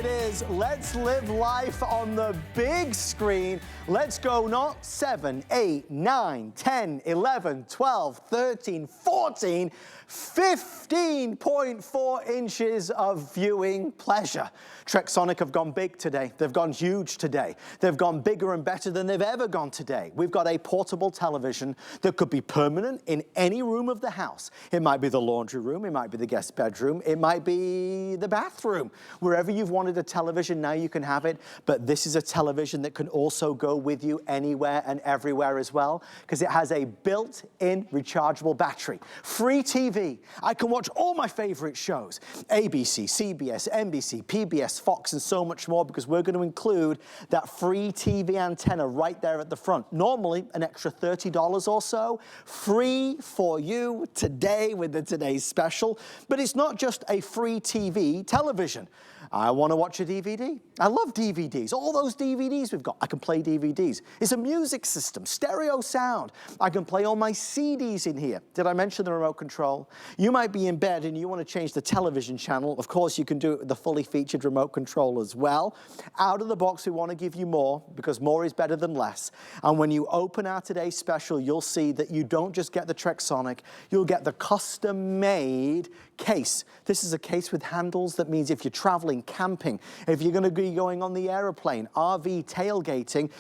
it is. Let's live life on the big screen. Let's go not 7, 8, 9, 10, 11, 12, 13, 14, 15.4 inches of viewing pleasure. Trexonic have gone big today. They've gone huge today. They've gone bigger and better than they've ever gone today. We've got a portable television that could be permanent in any room of the house. It might be the laundry room, it might be the guest bedroom, it might be the bathroom. Wherever you've wanted a television, now you can have it. But this is a television that can also go with you anywhere and everywhere as well, because it has a built-in rechargeable battery. Free TV. I can watch all my favorite shows. ABC, CBS, NBC, PBS, Fox, and so much more, because we're going to include that free TV antenna right there at the front. Normally, an extra $30 or so. Free for you today with the Today's Special. But it's not just a free TV television. I want to watch a DVD. I love DVDs. All those DVDs we've got, I can play DVDs. It's a music system, stereo sound. I can play all my CDs in here. Did I mention the remote control? You might be in bed and you want to change the television channel. Of course, you can do it with the fully featured remote control as well. Out of the box, we want to give you more, because more is better than less. And when you open our Today's Special, you'll see that you don't just get the Trexonic, you'll get the custom-made case. This is a case with handles. That means if you're traveling, camping, if you're going to be going on the airplane, RV, tailgating,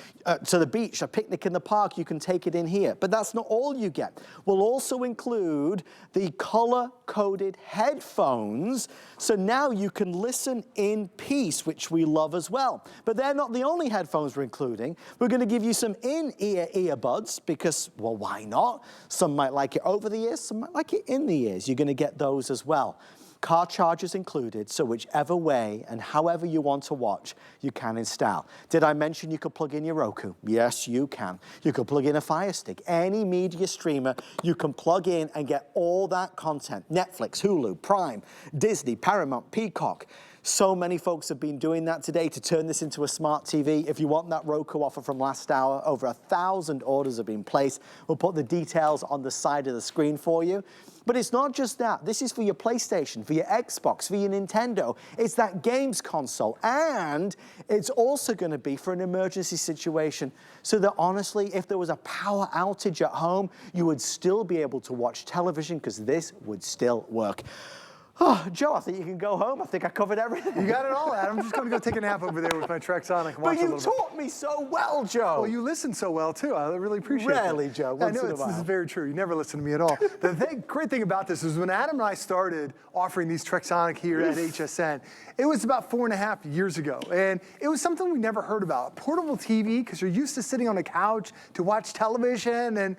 to the beach, a picnic in the park, you can take it in here. But that's not all you get. We'll also include the color-coded headphones, so now you can listen in peace, which we love as well. But they're not the only headphones we're including. We're going to give you some in-ear earbuds, because, well, why not? Some might like it over the ears, some might like it in the ears. You're going to get those as well. Car chargers included, so whichever way and however you want to watch, you can install. Did I mention you could plug in your Roku? Yes, you can. You could plug in a Fire Stick. Any media streamer, you can plug in and get all that content. Netflix, Hulu, Prime, Disney, Paramount, Peacock. So many folks have been doing that today to turn this into a smart TV. If you want that Roku offer from last hour, over 1,000 orders have been placed. We'll put the details on the side of the screen for you. But it's not just that. This is for your PlayStation, for your Xbox, for your Nintendo. It's that games console. And it's also going to be for an emergency situation, so that honestly, if there was a power outage at home, you would still be able to watch television, because this would still work. Oh, Joe, I think you can go home. I think I covered everything. You got it all, Adam. I'm just going to go take a nap over there with my Trexonic. But you taught me so well, Joe. Well, you listen so well, too. I really appreciate it. Rarely, Joe. I know, this is very true. You never listen to me at all. The great thing about this is when Adam and I started offering these Trexonic here at HSN, it was about 4.5 years ago. And it was something we never heard about. Portable TV, because you're used to sitting on a couch to watch television, and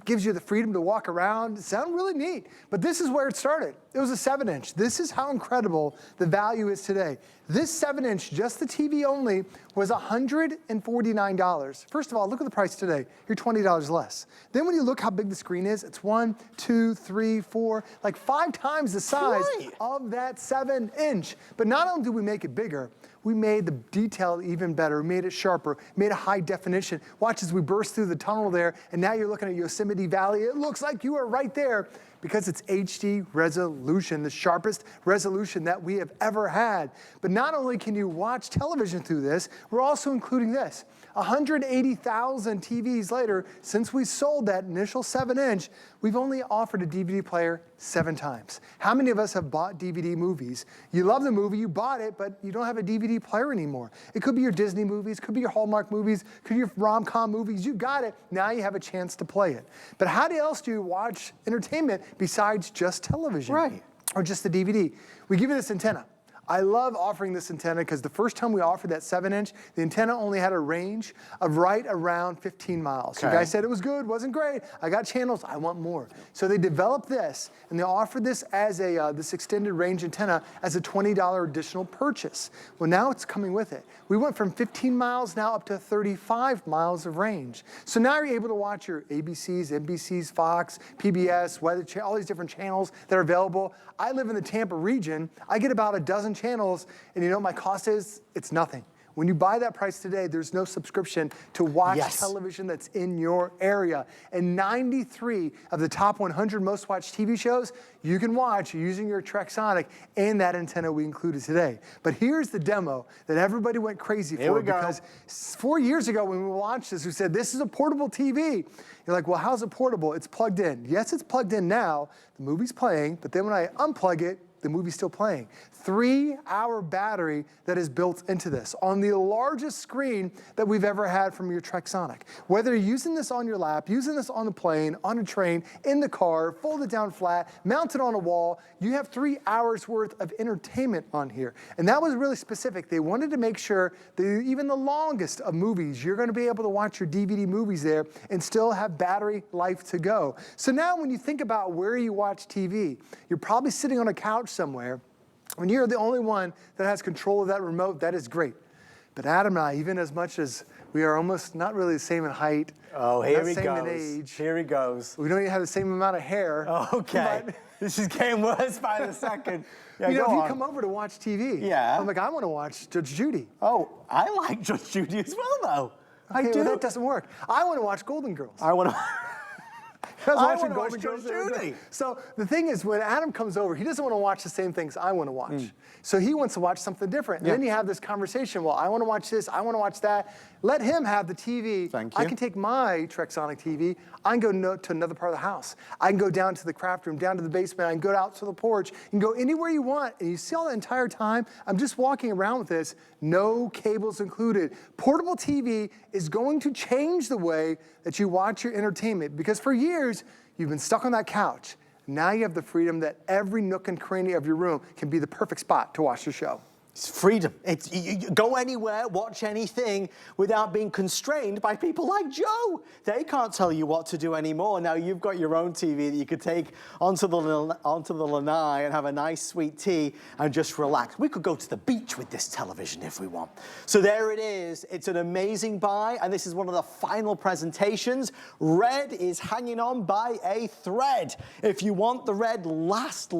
gives you the freedom to walk around. It sounded really neat. But this is where it started. It was a 7-inch. This is how incredible the value is today. This 7-inch, just the TV only, was $149. First of all, look at the price today. You're $20 less. Then when you look how big the screen is, it's 1, 2, 3, 4, like 5 times the size of that 7-inch. But not only did we make it bigger, we made the detail even better, made it sharper, made it high definition. Watch as we burst through the tunnel there, and now you're looking at Yosemite Valley. It looks like you are right there, because it's HD resolution, the sharpest resolution that we have ever had. But not only can you watch television through this, we're also including this. 180,000 TVs later, since we sold that initial 7-inch, we've only offered a DVD player 7 times. How many of us have bought DVD movies? You love the movie, you bought it, but you don't have a DVD player anymore. It could be your Disney movies, could be your Hallmark movies, could be your rom-com movies. You got it, now you have a chance to play it. But how else do you watch entertainment besides just television? Right. Or just the DVD? We give you this antenna. I love offering this antenna because the first time we offered that 7-inch, the antenna only had a range of right around 15 miles. Okay. You guys said it was good, wasn't great. I got channels, I want more. So they developed this, and they offered this as this extended range antenna as a $20 additional purchase. Well, now it's coming with it. We went from 15 miles now up to 35 miles of range. So now you're able to watch your ABCs, NBCs, Fox, PBS, Weather Channel, all these different channels that are available. I live in the Tampa region. I get about a dozen channels, and you know what my cost is? It's nothing. When you buy that price today, there's no subscription to watch Yes. television that's in your area. And 93 of the top 100 most watched TV shows you can watch using your Trexonic and that antenna we included today. But here's the demo that everybody went crazy Here for, we go. because 4 years ago when we launched this, we said, this is a portable TV. You're like, well, how's it portable? It's plugged in. Yes, it's plugged in now. The movie's playing, but then when I unplug it, the movie's still playing. 3-hour battery that is built into this on the largest screen that we've ever had from your Trexonic. Whether you're using this on your lap, using this on the plane, on a train, in the car, folded down flat, mounted on a wall, you have 3 hours worth of entertainment on here. And that was really specific. They wanted to make sure that even the longest of movies, you're gonna be able to watch your DVD movies there and still have battery life to go. So now when you think about where you watch TV, you're probably sitting on a couch somewhere. When you're the only one that has control of that remote, that is great. But Adam and I, even as much as we are almost not really the same in height, Oh, here not he same goes. in age, Here he goes. we don't even have the same amount of hair. Okay. But, This is getting worse by the second. Yeah, you know, go if you on. come over to watch TV, Yeah. I'm like, I want to watch Judge Judy. Oh, I like Judge Judy as well, though. I Okay, do. well, that doesn't work. I want to watch Golden Girls. I want to. I was I watching wanna watch Golden Girls Judge the other day. Judy. So the thing is, when Adam comes over, he doesn't want to watch the same things I want to watch. So he wants to watch something different. And then you have this conversation, well, I want to watch this, I want to watch that. Let him have the TV. Thank I you. can take my Trexonic TV, I can go to another part of the house. I can go down to the craft room, down to the basement, I can go out to the porch, you can go anywhere you want. And you see all the entire time, I'm just walking around with this, no cables included. Portable TV is going to change the way that you watch your entertainment, because for years, you've been stuck on that couch. Now you have the freedom that every nook and cranny of your room can be the perfect spot to watch the show. It's freedom. It's, you go anywhere, watch anything without being constrained by people like Joe. They can't tell you what to do anymore. Now you've got your own TV that you could take onto the lanai and have a nice sweet tea and just relax. We could go to the beach with this television if we want. So there it is. It's an amazing buy, and this is one of the final presentations. Red is hanging on by a thread. If you want the red, last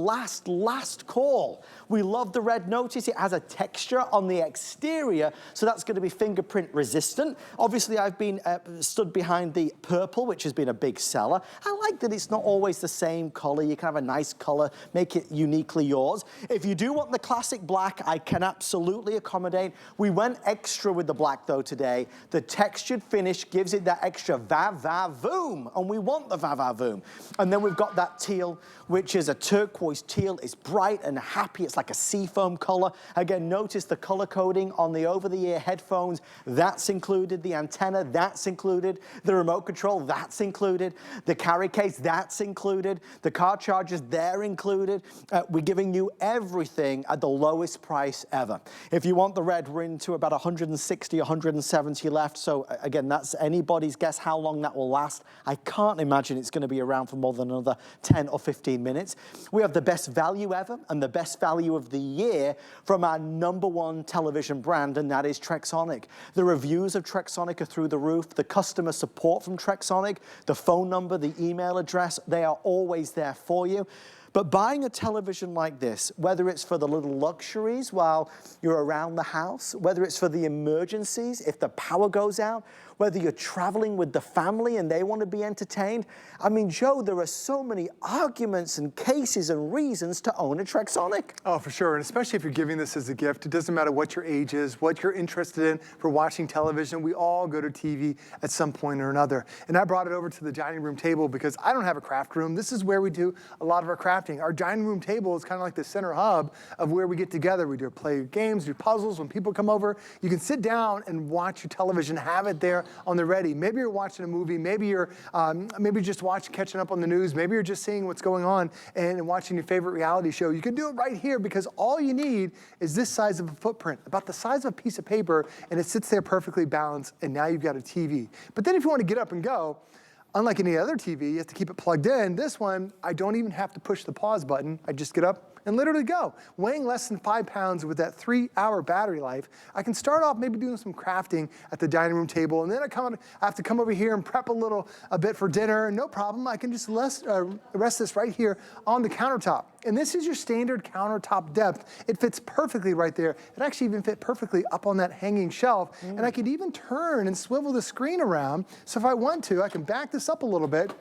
call. We love the red. Notice it has a texture on the exterior, so that's going to be fingerprint resistant. Obviously, I've been stood behind the purple, which has been a big seller. I like that it's not always the same color. You can have a nice color, make it uniquely yours. If you do want the classic black, I can absolutely accommodate. We went extra with the black though today. The textured finish gives it that extra va-va-voom, and we want the va-va-voom. And then we've got that teal, which is a turquoise teal. It's bright and happy. It's like a seafoam color. Again, notice the color coding on the over-the-ear headphones. That's included. The antenna, that's included. The remote control, that's included. The carry case, that's included. The car chargers, they're included. We're giving you everything at the lowest price ever. If you want the red, we're into about 160, 170 left. So again, that's anybody's guess how long that will last. I can't imagine it's going to be around for more than another 10 or 15 minutes. We have the best value ever and the best value of the year from our #1 television brand, and that is Trexonic. The reviews of Trexonic are through the roof. The customer support from Trexonic, the phone number, the email address, they are always there for you. But buying a television like this, whether it's for the little luxuries while you're around the house, whether it's for the emergencies, if the power goes out, whether you're traveling with the family and they want to be entertained. I mean, Joe, there are so many arguments and cases and reasons to own a Trexonic. Oh, for sure, and especially if you're giving this as a gift. It doesn't matter what your age is, what you're interested in for watching television. We all go to TV at some point or another. And I brought it over to the dining room table because I don't have a craft room. This is where we do a lot of our crafting. Our dining room table is kind of like the center hub of where we get together. We do play games, do puzzles. When people come over, you can sit down and watch your television, have it there on the ready. Maybe you're watching a movie, maybe you're just catching up on the news, maybe you're just seeing what's going on and watching your favorite reality show. You can do it right here because all you need is this size of a footprint, about the size of a piece of paper, and it sits there perfectly balanced, and now you've got a TV. But then if you want to get up and go, unlike any other TV, you have to keep it plugged in. This one, I don't even have to push the pause button. I just get up and literally go. Weighing less than 5 pounds with that 3-hour battery life, I can start off maybe doing some crafting at the dining room table, and then I have to come over here and prep a bit for dinner. No problem, I can just rest this right here on the countertop. And this is your standard countertop depth. It fits perfectly right there. It actually even fit perfectly up on that hanging shelf. And I could even turn and swivel the screen around. So if I want to, I can back this up a little bit,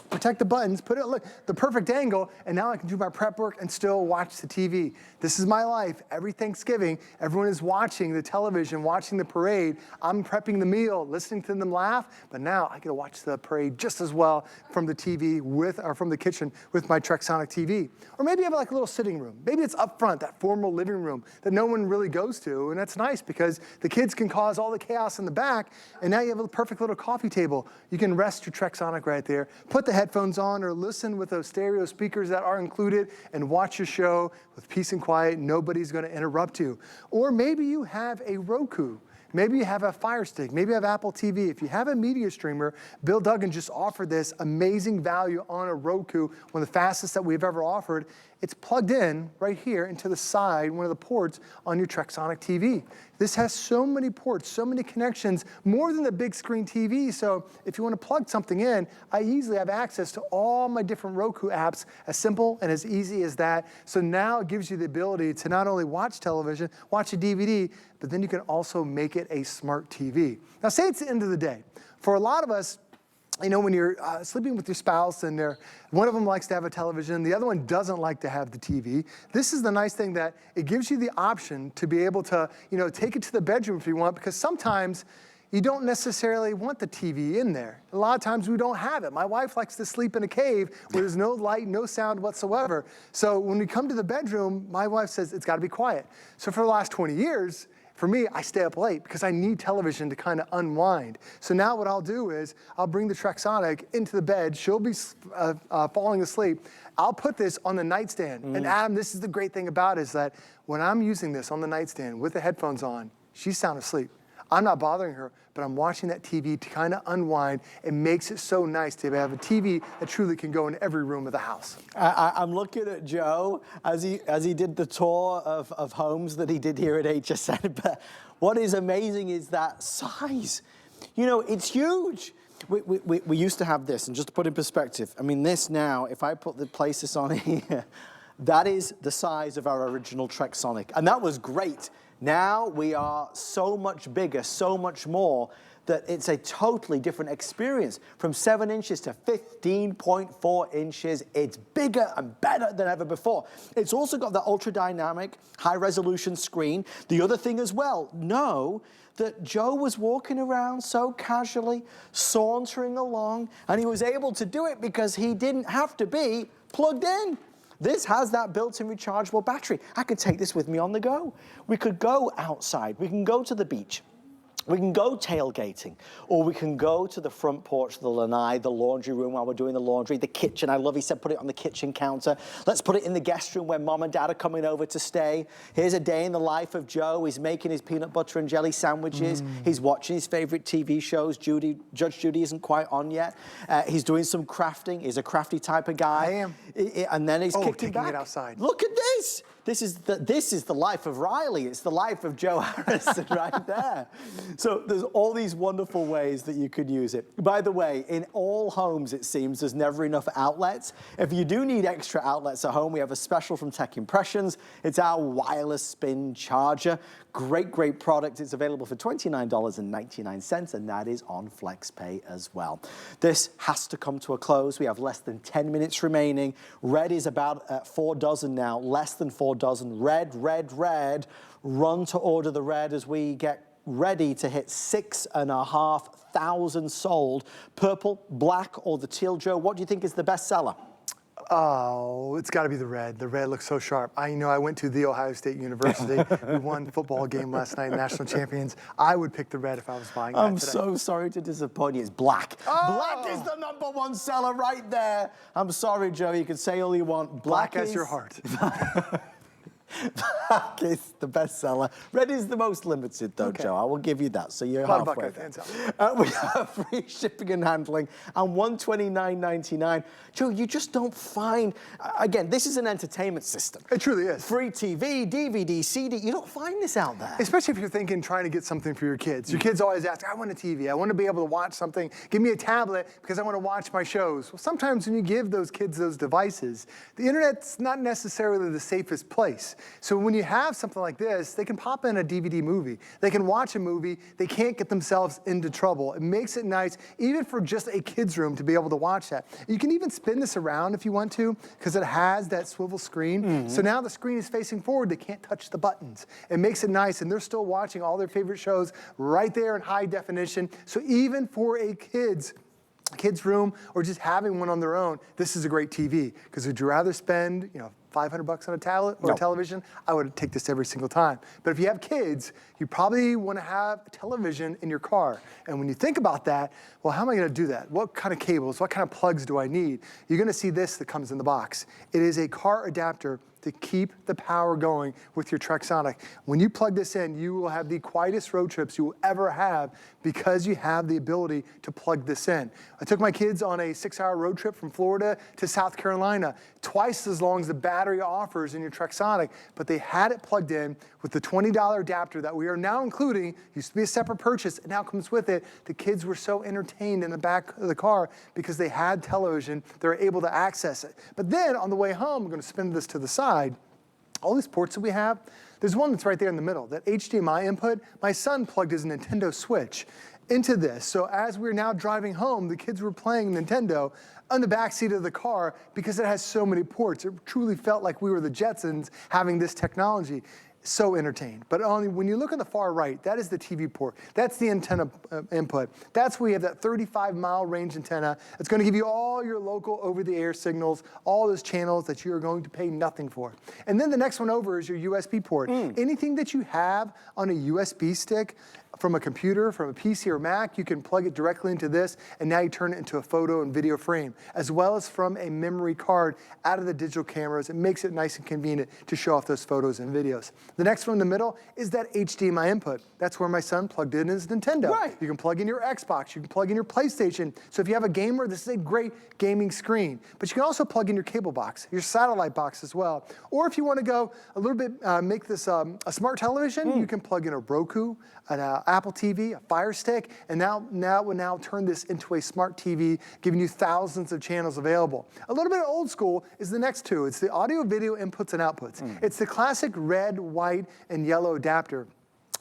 protect the buttons, put it, look, the perfect angle, and now I can do my prep work and still watch the TV. This is my life. Every Thanksgiving, everyone is watching the television, watching the parade. I'm prepping the meal, listening to them laugh, but now I get to watch the parade just as well from the TV or from the kitchen with my Trexonic TV. Or maybe you have like a little sitting room. Maybe it's up front, that formal living room that no one really goes to, and that's nice because the kids can cause all the chaos in the back, and now you have a perfect little coffee table. You can rest your Trexonic right there, put the headphones on or listen with those stereo speakers that are included and watch your show with peace and quiet. Nobody's going to interrupt you. Or maybe you have a Roku. Maybe you have a Fire Stick. Maybe you have Apple TV. If you have a media streamer, Bill Duggan just offered this amazing value on a Roku, one of the fastest that we've ever offered. It's plugged in right here into the side, one of the ports on your Trexonic TV. This has so many ports, so many connections, more than the big screen TV. So if you want to plug something in, I easily have access to all my different Roku apps, as simple and as easy as that. So now it gives you the ability to not only watch television, watch a DVD, but then you can also make it a smart TV. Now say it's the end of the day. For a lot of us, you know, when you're sleeping with your spouse and one of them likes to have a television, the other one doesn't like to have the TV. This is the nice thing that it gives you the option to be able to, you know, take it to the bedroom if you want, because sometimes you don't necessarily want the TV in there. A lot of times we don't have it. My wife likes to sleep in a cave where there's no light, no sound whatsoever. So when we come to the bedroom, my wife says it's got to be quiet. So for the last 20 years, for me, I stay up late because I need television to kind of unwind. So now what I'll do is I'll bring the Trexonic into the bed. She'll be falling asleep. I'll put this on the nightstand. And Adam, this is the great thing about it, is that when I'm using this on the nightstand with the headphones on, she's sound asleep. I'm not bothering her, but I'm watching that TV to kind of unwind. It makes it so nice to have a TV that truly can go in every room of the house. I'm looking at Joe as he did the tour of homes that he did here at HSN. But what is amazing is that size. You know, it's huge. We used to have this, and just to put in perspective, I mean, this now, if I place this on here, that is the size of our original Trexonic, and that was great. Now we are so much bigger, so much more, that it's a totally different experience. From 7 inches to 15.4 inches, it's bigger and better than ever before. It's also got the ultra dynamic, high resolution screen. The other thing as well, know that Joe was walking around so casually, sauntering along, and he was able to do it because he didn't have to be plugged in. This has that built-in rechargeable battery. I could take this with me on the go. We could go outside. We can go to the beach. We can go tailgating, or we can go to the front porch, the lanai, the laundry room while we're doing the laundry, the kitchen. I love he said put it on the kitchen counter. Let's put it in the guest room when mom and dad are coming over to stay. Here's a day in the life of Joe. He's making his peanut butter and jelly sandwiches. He's watching his favorite TV shows. Judge Judy isn't quite on yet. He's doing some crafting. He's a crafty type of guy. I am. And then he's kicking taking back. it outside. Look at this. This is the life of Riley. It's the life of Joe Harrison right there. So there's all these wonderful ways that you could use it. By the way, in all homes, it seems, there's never enough outlets. If you do need extra outlets at home, we have a special from Tech Impressions. It's our wireless spin charger. Great, great product. It's available for $29.99, and that is on FlexPay as well. This has to come to a close. We have less than 10 minutes remaining. Red is about 4 dozen now, less than 4 dozen. Red, red, red. Run to order the red as we get ready to hit 6,500 sold. Purple, black, or the teal. Joe, what do you think is the best seller? Oh, it's got to be the red. The red looks so sharp. I went to The Ohio State University. We won the football game last night, national champions. I would pick the red if I was buying that I'm today. so sorry to disappoint you. It's black. Oh! Black is the #1 seller right there. I'm sorry, Joe. You can say all you want. Black as your heart. It's the bestseller. Red is the most limited, though, Joe. I will give you that. So you're halfway there. We have free shipping and handling and $129.99. Joe, you just don't find, again, this is an entertainment system. It truly is. Free TV, DVD, CD, you don't find this out there. Especially if you're thinking, trying to get something for your kids. Your kids always ask, I want a TV. I want to be able to watch something. Give me a tablet because I want to watch my shows. Well, sometimes when you give those kids those devices, the internet's not necessarily the safest place. So when you have something like this, they can pop in a DVD movie. They can watch a movie. They can't get themselves into trouble. It makes it nice, even for just a kid's room, to be able to watch that. You can even spin this around if you want to, because it has that swivel screen. So now the screen is facing forward. They can't touch the buttons. It makes it nice, and they're still watching all their favorite shows right there in high definition. So even for a kid's room or just having one on their own, this is a great TV. Because would you rather spend, $500 on a tablet or a television? I would take this every single time. But if you have kids, you probably want to have a television in your car. And when you think about that, well, how am I going to do that? What kind of cables, what kind of plugs do I need? You're going to see this that comes in the box. It is a car adapter to keep the power going with your Trexonic. When you plug this in, you will have the quietest road trips you will ever have because you have the ability to plug this in. I took my kids on a 6-hour road trip from Florida to South Carolina, twice as long as the battery offers in your Trexonic, but they had it plugged in with the $20 adapter that we are now including. Used to be a separate purchase, it now comes with it. The kids were so entertained in the back of the car because they had television, they were able to access it. But then on the way home, I'm gonna spin this to the side. All these ports that we have, there's one that's right there in the middle, that HDMI input. My son plugged his Nintendo Switch into this. So as we're now driving home, the kids were playing Nintendo on the back seat of the car because it has so many ports. It truly felt like we were the Jetsons having this technology. So entertained. But only when you look on the far right, that is the TV port. That's the antenna input. That's where you have that 35-mile range antenna. It's going to give you all your local over-the-air signals, all those channels that you are going to pay nothing for. And then the next one over is your USB port. Anything that you have on a USB stick, from a computer, from a PC or Mac, you can plug it directly into this, and now you turn it into a photo and video frame, as well as from a memory card out of the digital cameras. It makes it nice and convenient to show off those photos and videos. The next one in the middle is that HDMI input. That's where my son plugged in his Nintendo. Right. You can plug in your Xbox, you can plug in your PlayStation. So if you have a gamer, this is a great gaming screen. But you can also plug in your cable box, your satellite box as well. Or if you want to go a little bit, make this a smart television, you can plug in a Roku, an Apple TV, a Fire Stick, and now turn this into a smart TV, giving you thousands of channels available. A little bit old school is the next two. It's the audio video inputs and outputs. It's the classic red, white, and yellow adapter.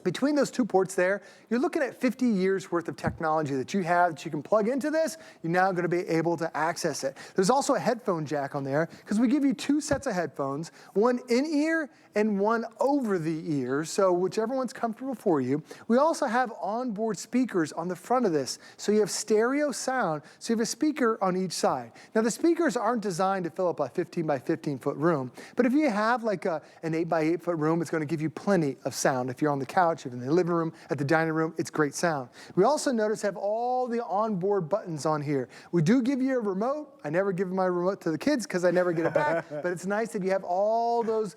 Between those two ports there, you're looking at 50 years worth of technology that you have that you can plug into this. You're now going to be able to access it. There's also a headphone jack on there because we give you two sets of headphones, one in-ear and one over the ear, so whichever one's comfortable for you. We also have onboard speakers on the front of this, so you have stereo sound, so you have a speaker on each side. Now the speakers aren't designed to fill up a 15 by 15 foot room, but if you have like an 8 by 8 foot room, it's going to give you plenty of sound. If you're on the couch, if you're in the living room, at the dining room, it's great sound. We also notice have all the onboard buttons on here. We do give you a remote. I never give my remote to the kids because I never get it back, but it's nice that you have all those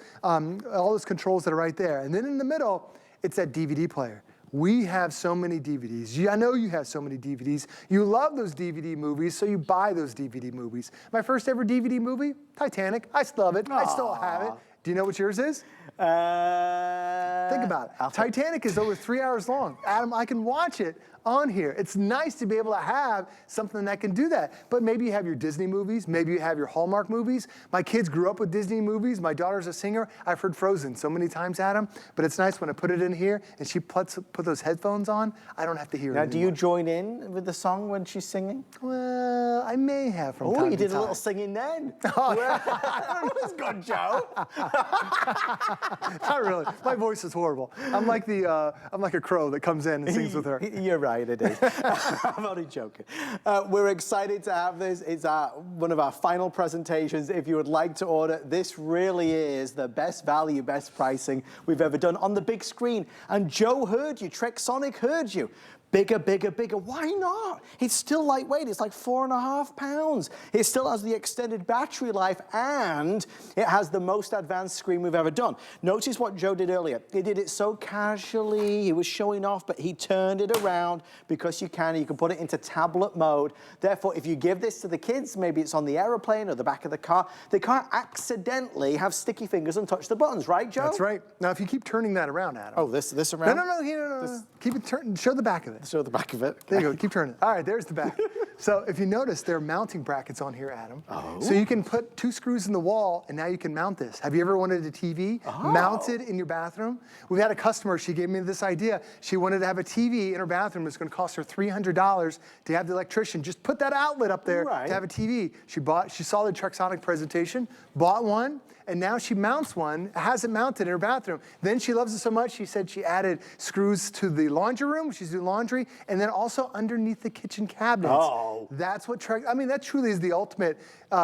controls that are right there. And then in the middle, it's that DVD player. We have so many DVDs. I know you have so many DVDs. You love those DVD movies, so you buy those DVD movies. My first ever DVD movie, Titanic. I still love it. I still have it. Do you know what yours is? Think about it. Titanic is over 3 hours long. Adam, I can watch it on here. It's nice to be able to have something that can do that. But maybe you have your Disney movies. Maybe you have your Hallmark movies. My kids grew up with Disney movies. My daughter's a singer. I've heard Frozen so many times, Adam. But it's nice when I put it in here and she put those headphones on, I don't have to hear it anymore. Now, do you join in with the song when she's singing? Well, I may have from time to time. Oh, you did a little singing then. Oh, that was good, Joe. Not really. My voice is horrible. I'm like a crow that comes in and sings with her. You're right, it is. I'm only joking. We're excited to have this. It's one of our final presentations. If you would like to order, this really is the best value, best pricing we've ever done on the big screen. And Joe heard you. Trexonic heard you. bigger, bigger, bigger. Why not? It's still lightweight. It's like 4.5 pounds. It still has the extended battery life, and it has the most advanced screen we've ever done. Notice what Joe did earlier. He did it so casually. He was showing off, but he turned it around because you can put it into tablet mode. Therefore, if you give this to the kids, maybe it's on the airplane or the back of the car, they can't accidentally have sticky fingers and touch the buttons, right, Joe? That's right. Now, if you keep turning that around, Adam. Oh, this around? No. Keep it turning. Show the back of it. Show the back of it. There you go. Keep turning. All right, there's the back. So if you notice, there are mounting brackets on here, Adam. Oh. So you can put 2 screws in the wall, and now you can mount this. Have you ever wanted a TV mounted in your bathroom? We've had a customer, she gave me this idea. She wanted to have a TV in her bathroom. It's going to cost her $300 to have the electrician just put that outlet up there to have a TV. She saw the Trexonic presentation, bought one, and now she mounts one, has it mounted in her bathroom. Then she loves it so much, she said she added screws to the laundry room, she's doing laundry, and then also underneath the kitchen cabinets. Oh. That's what that truly is the ultimate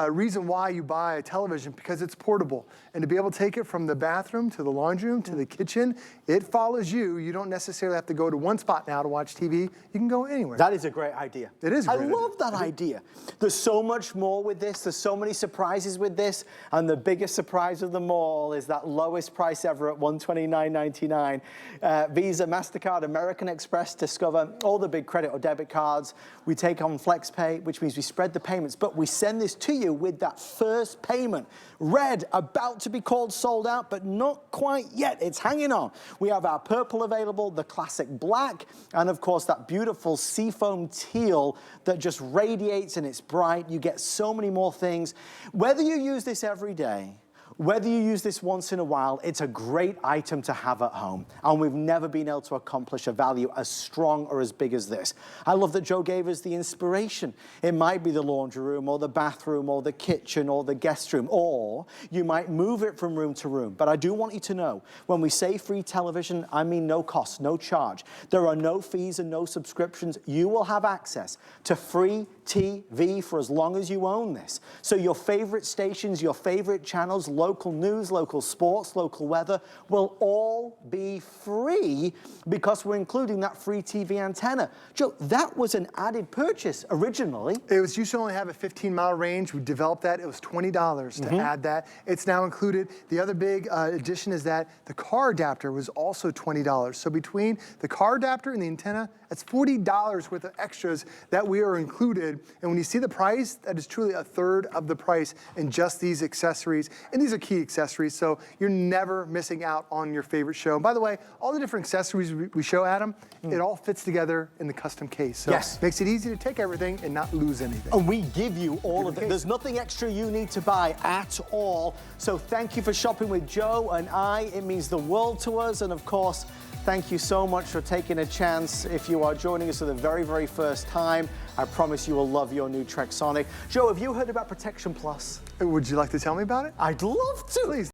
reason why you buy a television, because it's portable. And to be able to take it from the bathroom to the laundry room to the kitchen, it follows you. You don't necessarily have to go to one spot now to watch TV. You can go anywhere. That is a great idea. It is a great idea. I love that idea. There's so much more with this. There's so many surprises with this. And the biggest surprise of them all is that lowest price ever at $129.99. Visa, MasterCard, American Express, Discover, all the big credit or debit cards. We take on FlexPay, which means we spread the payments, but we send this to you with that first payment. Red, about to be called sold out, but not quite yet. It's hanging on. We have our purple available, the classic black, and of course that beautiful seafoam teal that just radiates and it's bright. You get so many more things. Whether you use this every day, whether you use this once in a while, it's a great item to have at home. And we've never been able to accomplish a value as strong or as big as this. I love that Joe gave us the inspiration. It might be the laundry room or the bathroom or the kitchen or the guest room, or you might move it from room to room. But I do want you to know, when we say free television, I mean no cost, no charge. There are no fees and no subscriptions. You will have access to free TV for as long as you own this. So your favorite stations, your favorite channels, local news, local sports, local weather will all be free because we're including that free TV antenna. Joe, that was an added purchase originally. It was used to only have a 15-mile range. We developed that. It was $20 to add that. It's now included. The other big addition is that the car adapter was also $20. So between the car adapter and the antenna, that's $40 worth of extras that we are included. And when you see the price, that is truly a third of the price in just these accessories. And these are key accessories, so you're never missing out on your favorite show. And by the way, all the different accessories we show, Adam, it all fits together in the custom case. So it makes it easy to take everything and not lose anything. And we give you all of it. There's nothing extra you need to buy at all. So thank you for shopping with Joe and I. It means the world to us. And of course, thank you so much for taking a chance. If you are joining us for the very, very first time, I promise you will love your new Trexonic. Joe, have you heard about Protection Plus? Would you like to tell me about it? I'd love to. Please.